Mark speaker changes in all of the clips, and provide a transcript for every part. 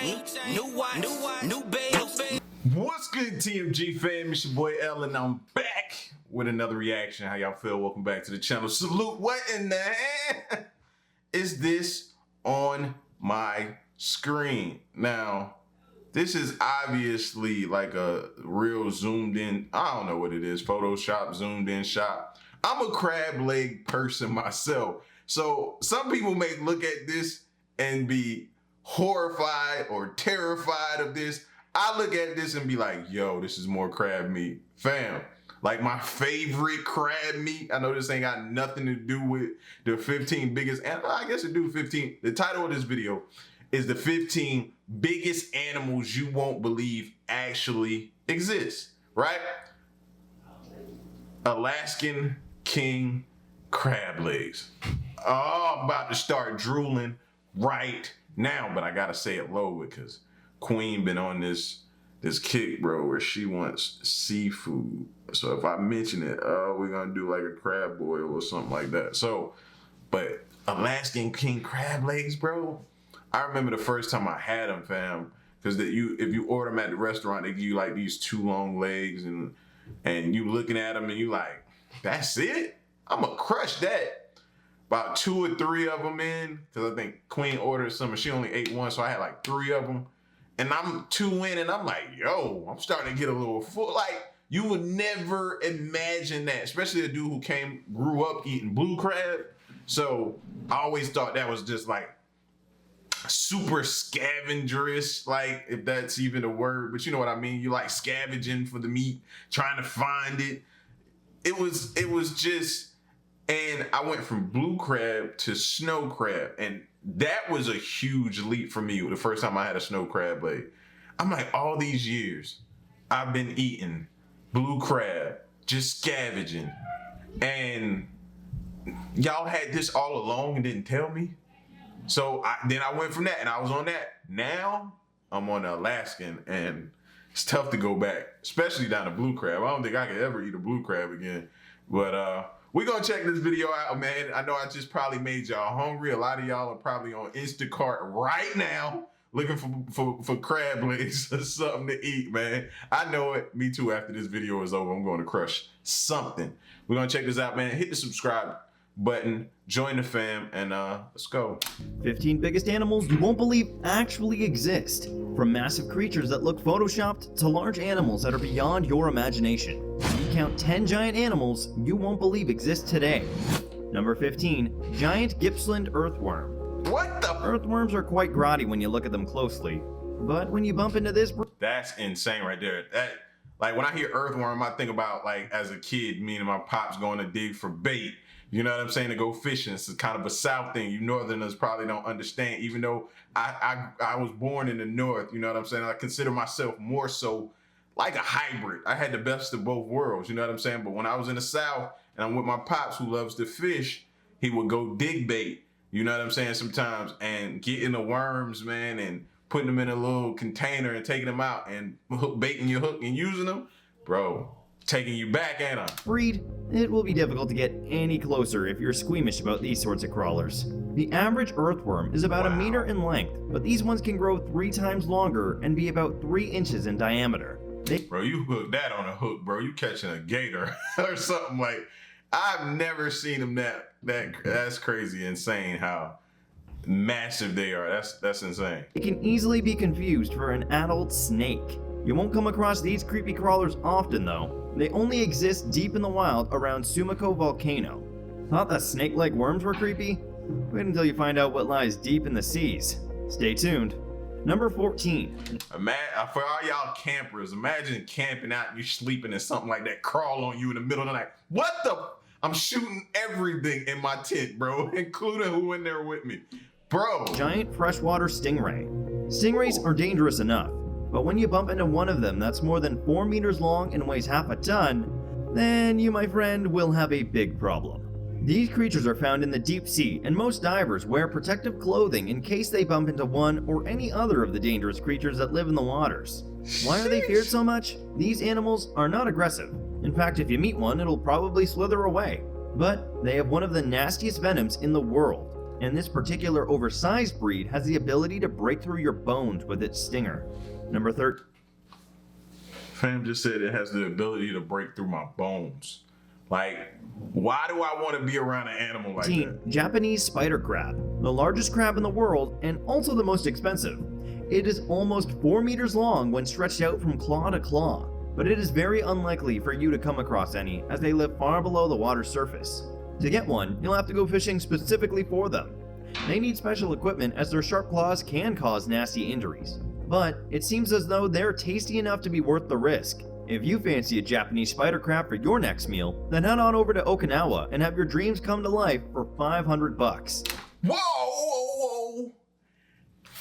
Speaker 1: new babe.
Speaker 2: What's good, TMG fam? It's your boy L, and I'm back with another reaction. How y'all feel? Welcome back to the channel. Salute. What in the heck is this on my screen? Now, this is obviously like a real zoomed in, I don't know what it is, Photoshop, zoomed in shot. I'm a crab leg person myself. So some people may look at this and be horrified or terrified of this. I look at this and be like, yo, this is more crab meat. Fam, like my favorite crab meat. I know this ain't got nothing to do with the 15 biggest, and I guess it do 15. The title of this video is the 15 biggest animals you won't believe actually exist, right? Alaskan king crab legs. Oh, I'm about to start drooling right now, but I gotta say it low because Queen been on this kick, bro, where she wants seafood. So if I mention it, we're gonna do like a crab boil or something like that. So, but Alaskan king crab legs, bro. I remember the first time I had them, fam, because if you order them at the restaurant, they give you like these 2 long legs, and you looking at them and you like, that's it? I'm gonna crush that. About 2 or 3 of them in, because I think Queen ordered some and she only ate 1, so I had like 3 of them. And I'm 2 in and I'm like, yo, I'm starting to get a little full. Like, you would never imagine that, especially a dude who grew up eating blue crab. So I always thought that was just like super scavengerish, like, if that's even a word, but you know what I mean? You like scavenging for the meat, trying to find it. It was just, and I went from blue crab to snow crab, and that was a huge leap for me the first time I had a snow crab leg. I'm like, all these years, I've been eating blue crab, just scavenging, and y'all had this all along and didn't tell me? So then I went from that, and I was on that. Now, I'm on the Alaskan, and it's tough to go back, especially down to blue crab. I don't think I could ever eat a blue crab again, but we're gonna check this video out, man. I know I just probably made y'all hungry. A lot of y'all are probably on Instacart right now looking for crab legs or something to eat, man. I know it. Me too. After this video is over, I'm going to crush something. We're gonna check this out, man. Hit the subscribe button, join the fam, and let's go.
Speaker 3: 15 biggest animals you won't believe actually exist. From massive creatures that look photoshopped to large animals that are beyond your imagination. We count 10 giant animals you won't believe exist today. Number 15, giant Gippsland earthworm.
Speaker 2: What the?
Speaker 3: Earthworms are quite grotty when you look at them closely, but when you bump into this,
Speaker 2: that's insane right there. That, like, when I hear earthworm, I think about, like, as a kid, me and my pops going to dig for bait. You know what I'm saying? To go fishing. It's kind of a South thing. You Northerners probably don't understand, even though I was born in the North. You know what I'm saying? I consider myself more so like a hybrid. I had the best of both worlds. You know what I'm saying? But when I was in the South and I'm with my pops who loves to fish, he would go dig bait. You know what I'm saying? Sometimes, and getting the worms, man, and putting them in a little container and taking them out and baiting your hook and using them, bro. Taking you back at them.
Speaker 3: Breed, it will be difficult to get any closer if you're squeamish about these sorts of crawlers. The average earthworm is about 1 meter in length, but these ones can grow 3 times longer and be about 3 inches in diameter.
Speaker 2: Bro, you hooked that on a hook, bro. You catching a gator or something. Like, I've never seen them that's crazy, insane how massive they are. That's insane.
Speaker 3: It can easily be confused for an adult snake. You won't come across these creepy crawlers often though. They only exist deep in the wild around Sumiko Volcano. Thought that snake-like worms were creepy? Wait until you find out what lies deep in the seas. Stay tuned. Number 14.
Speaker 2: For all y'all campers, imagine camping out and you sleeping and something like that crawl on you in the middle of the night. What the? I'm shooting everything in my tent, bro, including who in there with me. Bro.
Speaker 3: Giant freshwater stingray. Stingrays are dangerous enough, but when you bump into one of them that's more than 4 meters long and weighs half a ton, then you, my friend, will have a big problem. These creatures are found in the deep sea, and most divers wear protective clothing in case they bump into one or any other of the dangerous creatures that live in the waters. Why are they feared so much? These animals are not aggressive. In fact, if you meet one, it'll probably slither away. But they have one of the nastiest venoms in the world. and this particular oversized breed has the ability to break through your bones with its stinger. Number 13.
Speaker 2: Fam just said it has the ability to break through my bones. Like, why do I want to be around an animal like that?
Speaker 3: Japanese spider crab, the largest crab in the world and also the most expensive. It is almost 4 meters long when stretched out from claw to claw, but it is very unlikely for you to come across any as they live far below the water's surface. To get one, you'll have to go fishing specifically for them. They need special equipment as their sharp claws can cause nasty injuries, but it seems as though they're tasty enough to be worth the risk. If you fancy a Japanese spider crab for your next meal, then head on over to Okinawa and have your dreams come to life for $500.
Speaker 2: Whoa!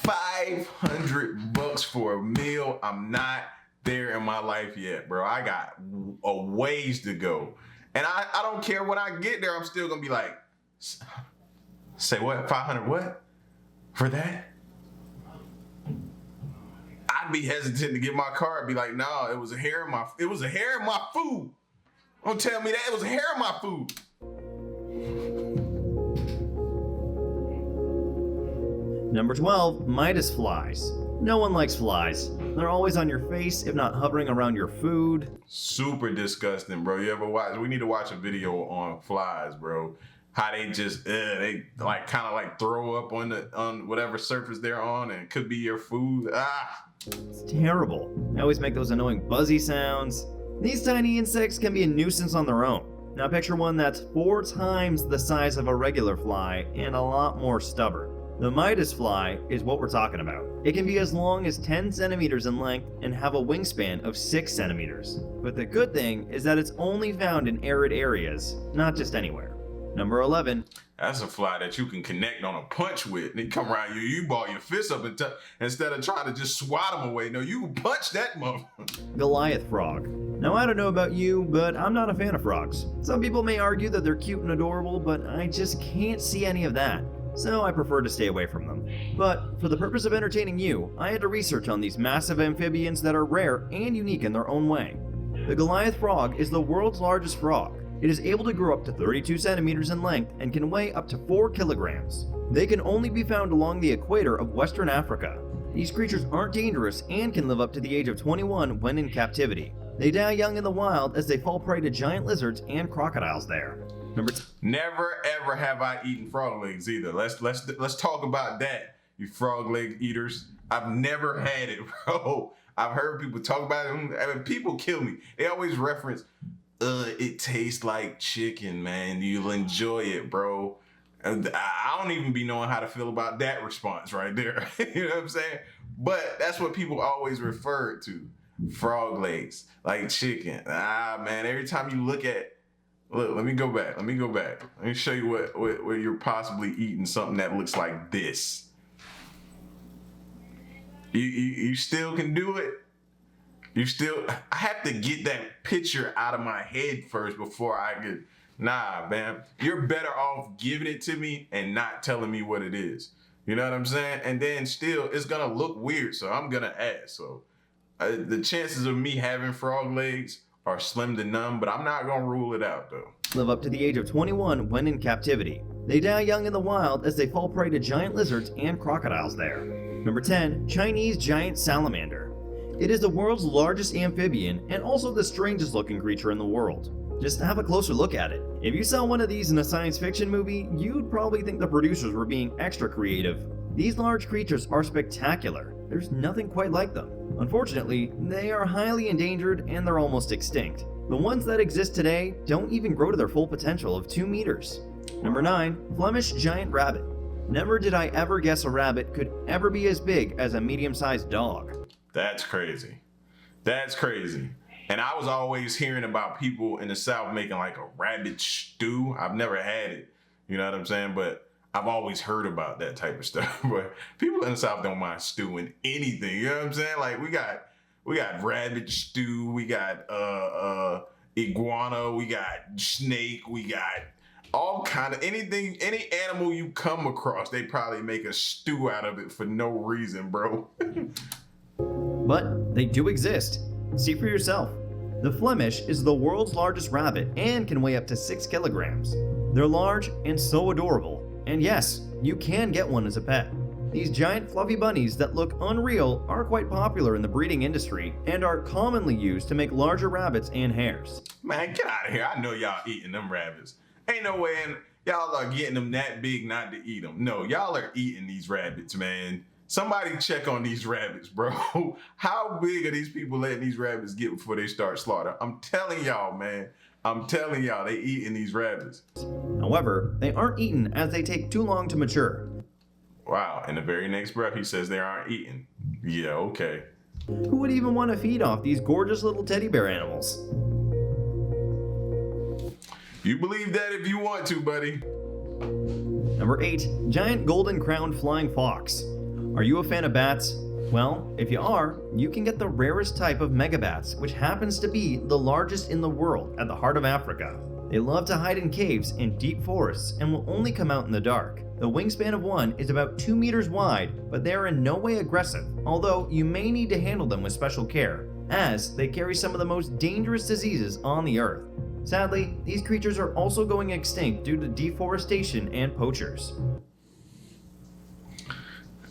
Speaker 2: $500 for a meal. I'm not there in my life yet, bro. I got a ways to go. And I don't care when I get there, I'm still gonna be like, say what? 500 what? For that? I'd be hesitant to get my card. Be like, no, it was a hair in my food. Don't tell me that it was a hair in my food.
Speaker 3: Number 12, Midas flies. No one likes flies. They're always on your face, if not hovering around your food.
Speaker 2: Super disgusting, bro. You ever watch? We need to watch a video on flies, bro. How they just they like kind of like throw up on whatever surface they're on, and it could be your food.
Speaker 3: It's terrible. They always make those annoying buzzy sounds. These tiny insects can be a nuisance on their own. Now picture one that's 4 times the size of a regular fly and a lot more stubborn. The Midas fly is what we're talking about. It can be as long as 10 centimeters in length and have a wingspan of 6 centimeters. But the good thing is that it's only found in arid areas, not just anywhere. Number 11.
Speaker 2: That's a fly that you can connect on a punch with. And he come around you ball your fist up and instead of trying to just swat him away. No, you punch that motherfucker.
Speaker 3: Goliath Frog. Now I don't know about you, but I'm not a fan of frogs. Some people may argue that they're cute and adorable, but I just can't see any of that. So I prefer to stay away from them. But for the purpose of entertaining you, I had to research on these massive amphibians that are rare and unique in their own way. The Goliath Frog is the world's largest frog. It is able to grow up to 32 centimeters in length and can weigh up to 4 kilograms. They can only be found along the equator of Western Africa. These creatures aren't dangerous and can live up to the age of 21 when in captivity. They die young in the wild as they fall prey to giant lizards and crocodiles there.
Speaker 2: Never ever have I eaten frog legs either. Let's talk about that, you frog leg eaters. I've never had it, bro. I've heard people talk about it. I mean, people kill me. They always reference, it tastes like chicken, man. You'll enjoy it, bro. And I don't even be knowing how to feel about that response right there. You know what I'm saying? But that's what people always refer to. Frog legs, like chicken. Man, every time you look, let me go back. Let me show you what you're possibly eating, something that looks like this. You still can do it? I have to get that picture out of my head first before I get, nah, man. You're better off giving it to me and not telling me what it is. You know what I'm saying? And then still, it's gonna look weird, so I'm gonna ask. So the chances of me having frog legs are slim to none, but I'm not gonna rule it out though.
Speaker 3: Live up to the age of 21 when in captivity. They die young in the wild as they fall prey to giant lizards and crocodiles there. Number 10, Chinese giant salamander. It is the world's largest amphibian and also the strangest looking creature in the world. Just have a closer look at it. If you saw one of these in a science fiction movie, you'd probably think the producers were being extra creative. These large creatures are spectacular. There's nothing quite like them. Unfortunately, they are highly endangered and they're almost extinct. The ones that exist today don't even grow to their full potential of 2 meters. Number 9, Flemish giant rabbit. Never did I ever guess a rabbit could ever be as big as a medium-sized dog.
Speaker 2: That's crazy. That's crazy. And I was always hearing about people in the South making like a rabbit stew. I've never had it. You know what I'm saying? But I've always heard about that type of stuff. But people in the South don't mind stewing anything. You know what I'm saying? Like we got rabbit stew, we got iguana, we got snake, we got all kind of anything, any animal you come across, they probably make a stew out of it for no reason, bro.
Speaker 3: But they do exist. See for yourself. The Flemish is the world's largest rabbit and can weigh up to 6 kilograms. They're large and so adorable. And yes, you can get one as a pet. These giant fluffy bunnies that look unreal are quite popular in the breeding industry and are commonly used to make larger rabbits and hares.
Speaker 2: Man, get out of here. I know y'all eating them rabbits. Ain't no way y'all are getting them that big not to eat them. No, y'all are eating these rabbits, man. Somebody check on these rabbits, bro. How big are these people letting these rabbits get before they start slaughter? I'm telling y'all, man. I'm telling y'all, they eating these rabbits.
Speaker 3: However, they aren't eaten as they take too long to mature.
Speaker 2: Wow, in the very next breath, he says they aren't eating. Yeah, okay.
Speaker 3: Who would even want to feed off these gorgeous little teddy bear animals?
Speaker 2: You believe that if you want to, buddy.
Speaker 3: Number 8. Giant golden crowned flying fox. Are you a fan of bats? Well, if you are, you can get the rarest type of megabats, which happens to be the largest in the world at the heart of Africa. They love to hide in caves and deep forests and will only come out in the dark. The wingspan of one is about 2 meters wide, but they are in no way aggressive, although you may need to handle them with special care, as they carry some of the most dangerous diseases on the earth. Sadly, these creatures are also going extinct due to deforestation and poachers.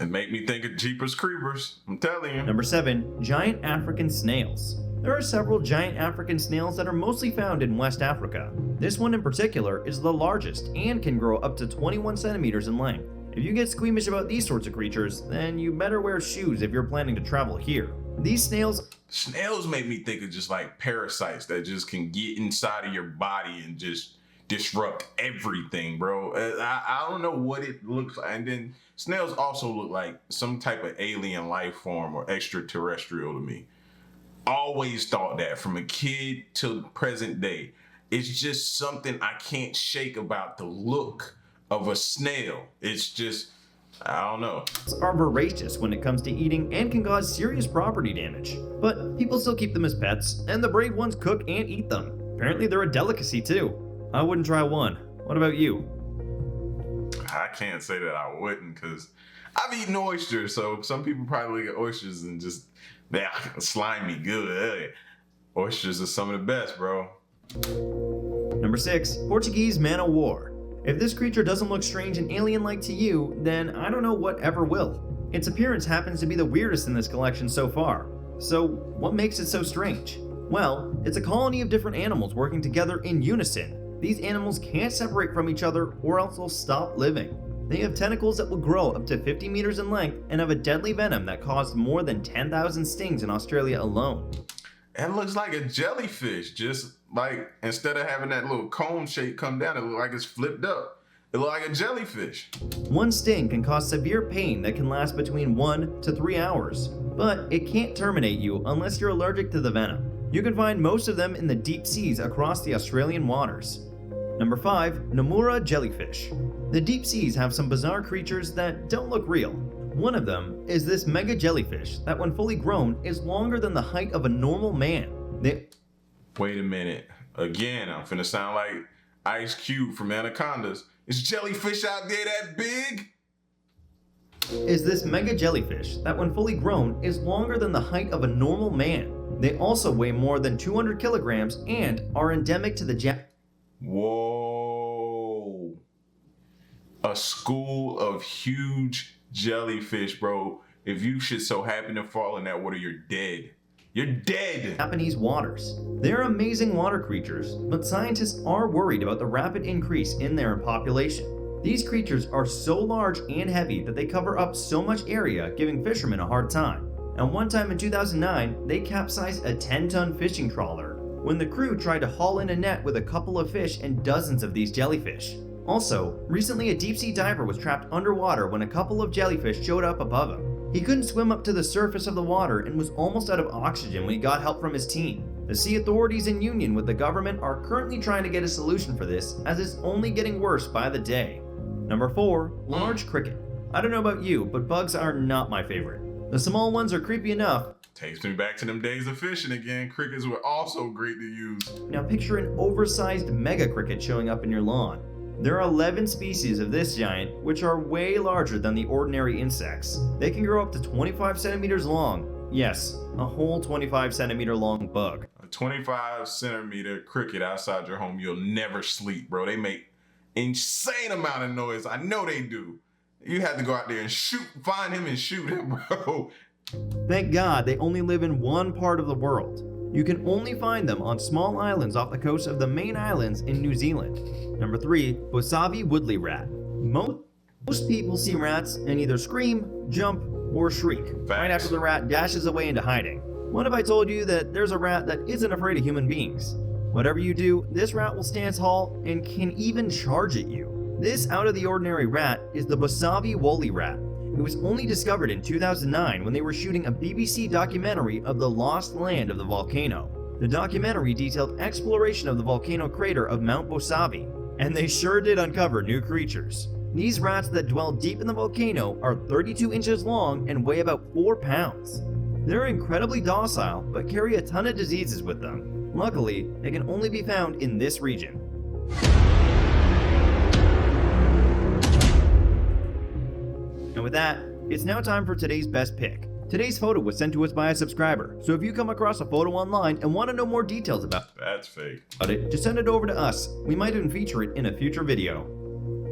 Speaker 2: It make me think of Jeepers Creepers. I'm telling you.
Speaker 3: Number 7. Giant African snails. There are several giant African snails that are mostly found in West Africa. This one in particular is the largest and can grow up to 21 centimeters in length. If you get squeamish about these sorts of creatures, then you better wear shoes if you're planning to travel here. These
Speaker 2: Snails make me think of just like parasites that just can get inside of your body and just disrupt everything, bro. I don't know what it looks like. And then snails also look like some type of alien life form or extraterrestrial to me. Always thought that from a kid to present day. It's just something I can't shake about the look of a snail. It's just, I don't know.
Speaker 3: Are voracious when it comes to eating and can cause serious property damage. But people still keep them as pets, and the brave ones cook and eat them. Apparently they're a delicacy too. I wouldn't try one. What about you?
Speaker 2: I can't say that I wouldn't, because I've eaten oysters, so some people probably look at oysters and just, yeah, slimy good. Oysters are some of the best, bro.
Speaker 3: Number 6. Portuguese Man of War. If this creature doesn't look strange and alien-like to you, then I don't know what ever will. Its appearance happens to be the weirdest in this collection so far. So, what makes it so strange? Well, it's a colony of different animals working together in unison. These animals can't separate from each other or else they'll stop living. They have tentacles that will grow up to 50 meters in length and have a deadly venom that caused more than 10,000 stings in Australia alone.
Speaker 2: It looks like a jellyfish, just like instead of having that little cone shape come down, it looks like it's flipped up. It looks like a jellyfish.
Speaker 3: One sting can cause severe pain that can last between 1 to 3 hours, but it can't terminate you unless you're allergic to the venom. You can find most of them in the deep seas across the Australian waters. Number 5. Nomura Jellyfish. The deep seas have some bizarre creatures that don't look real. One of them is this mega jellyfish that when fully grown is longer than the height of a normal man.
Speaker 2: Wait a minute. Again, I'm finna sound like Ice Cube from Anacondas. Is jellyfish out there that big?
Speaker 3: Is this mega jellyfish that when fully grown is longer than the height of a normal man. They also weigh more than 200 kilograms and are endemic to the
Speaker 2: Whoa. A school of huge jellyfish, bro. If you should so happen to fall in that water, you're dead. You're dead.
Speaker 3: Japanese waters. They're amazing water creatures, but scientists are worried about the rapid increase in their population. These creatures are so large and heavy that they cover up so much area, giving fishermen a hard time. And one time in 2009, they capsized a 10-ton fishing trawler when the crew tried to haul in a net with a couple of fish and dozens of these jellyfish. Also, recently a deep-sea diver was trapped underwater when a couple of jellyfish showed up above him. He couldn't swim up to the surface of the water and was almost out of oxygen when he got help from his team. The sea authorities in union with the government are currently trying to get a solution for this, as it's only getting worse by the day. Number 4. Large cricket. I don't know about you, but bugs are not my favorite. The small ones are creepy enough.
Speaker 2: Takes me back to them days of fishing again. Crickets were also great to use.
Speaker 3: Now picture an oversized mega cricket showing up in your lawn. There are 11 species of this giant, which are way larger than the ordinary insects. They can grow up to 25 centimeters long. Yes, a whole 25 centimeter long bug.
Speaker 2: A 25 centimeter cricket outside your home, you'll never sleep, bro. They make insane amount of noise. I know they do. You had to go out there and find him and shoot him, bro.
Speaker 3: Thank God they only live in one part of the world. You can only find them on small islands off the coast of the main islands in New Zealand. Number 3, Wasabi Woolly Rat. Most people see rats and either scream, jump, or shriek right after the rat dashes away into hiding. What if I told you that there's a rat that isn't afraid of human beings? Whatever you do, this rat will stand tall and can even charge at you. This out-of-the-ordinary rat is the Wasabi Woolly Rat. It was only discovered in 2009 when they were shooting a BBC documentary of the lost land of the volcano. The documentary detailed exploration of the volcano crater of Mount Wasabi, and they sure did uncover new creatures. These rats that dwell deep in the volcano are 32 inches long and weigh about 4 pounds. They're incredibly docile, but carry a ton of diseases with them. Luckily, they can only be found in this region. And with that, it's now time for today's best pick. Today's photo was sent to us by a subscriber, so if you come across a photo online and want to know more details about it, just send it over to us. We might even feature it in a future video.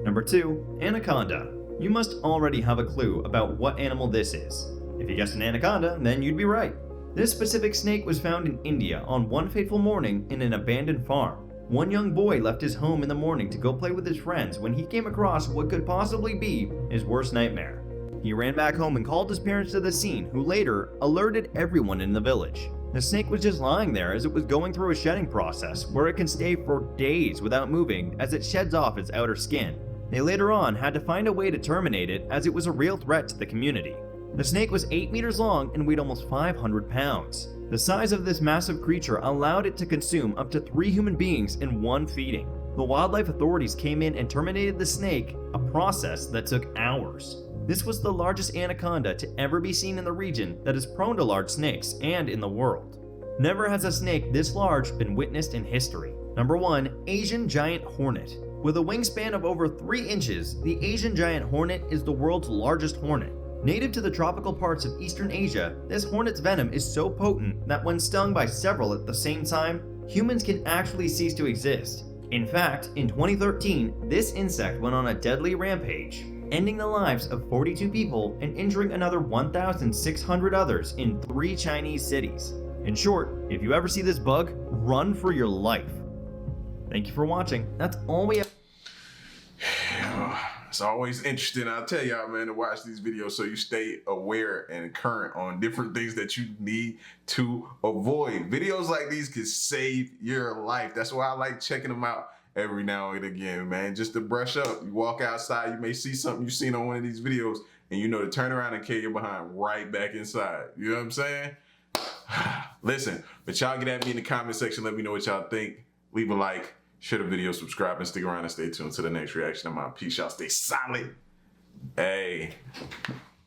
Speaker 3: Number 2, Anaconda. You must already have a clue about what animal this is. If you guessed an anaconda, then you'd be right. This specific snake was found in India on one fateful morning in an abandoned farm. One young boy left his home in the morning to go play with his friends when he came across what could possibly be his worst nightmare. He ran back home and called his parents to the scene, who later alerted everyone in the village. The snake was just lying there as it was going through a shedding process where it can stay for days without moving as it sheds off its outer skin. They later on had to find a way to terminate it as it was a real threat to the community. The snake was 8 meters long and weighed almost 500 pounds. The size of this massive creature allowed it to consume up to 3 human beings in one feeding. The wildlife authorities came in and terminated the snake, a process that took hours. This was the largest anaconda to ever be seen in the region that is prone to large snakes and in the world. Never has a snake this large been witnessed in history. Number 1, Asian Giant Hornet. With a wingspan of over 3 inches, the Asian Giant Hornet is the world's largest hornet. Native to the tropical parts of Eastern Asia, this hornet's venom is so potent that when stung by several at the same time, humans can actually cease to exist. In fact, in 2013, this insect went on a deadly rampage, ending the lives of 42 people and injuring another 1,600 others in 3 Chinese cities. In short, if you ever see this bug, run for your life. Thank you for watching. That's all we have.
Speaker 2: It's always interesting, I'll tell y'all, man, to watch these videos so you stay aware and current on different things that you need to avoid. Videos like these can save your life. That's why I like checking them out every now and again, man, just to brush up. You walk outside, you may see something you've seen on one of these videos, and you know to turn around and carry your behind right back inside. You know what I'm saying? Listen, but y'all get at me in the comment section. Let me know what y'all think. Leave a like. Share the video, subscribe, and stick around and stay tuned to the next reaction. I'm out. Peace, y'all. Stay solid. Hey.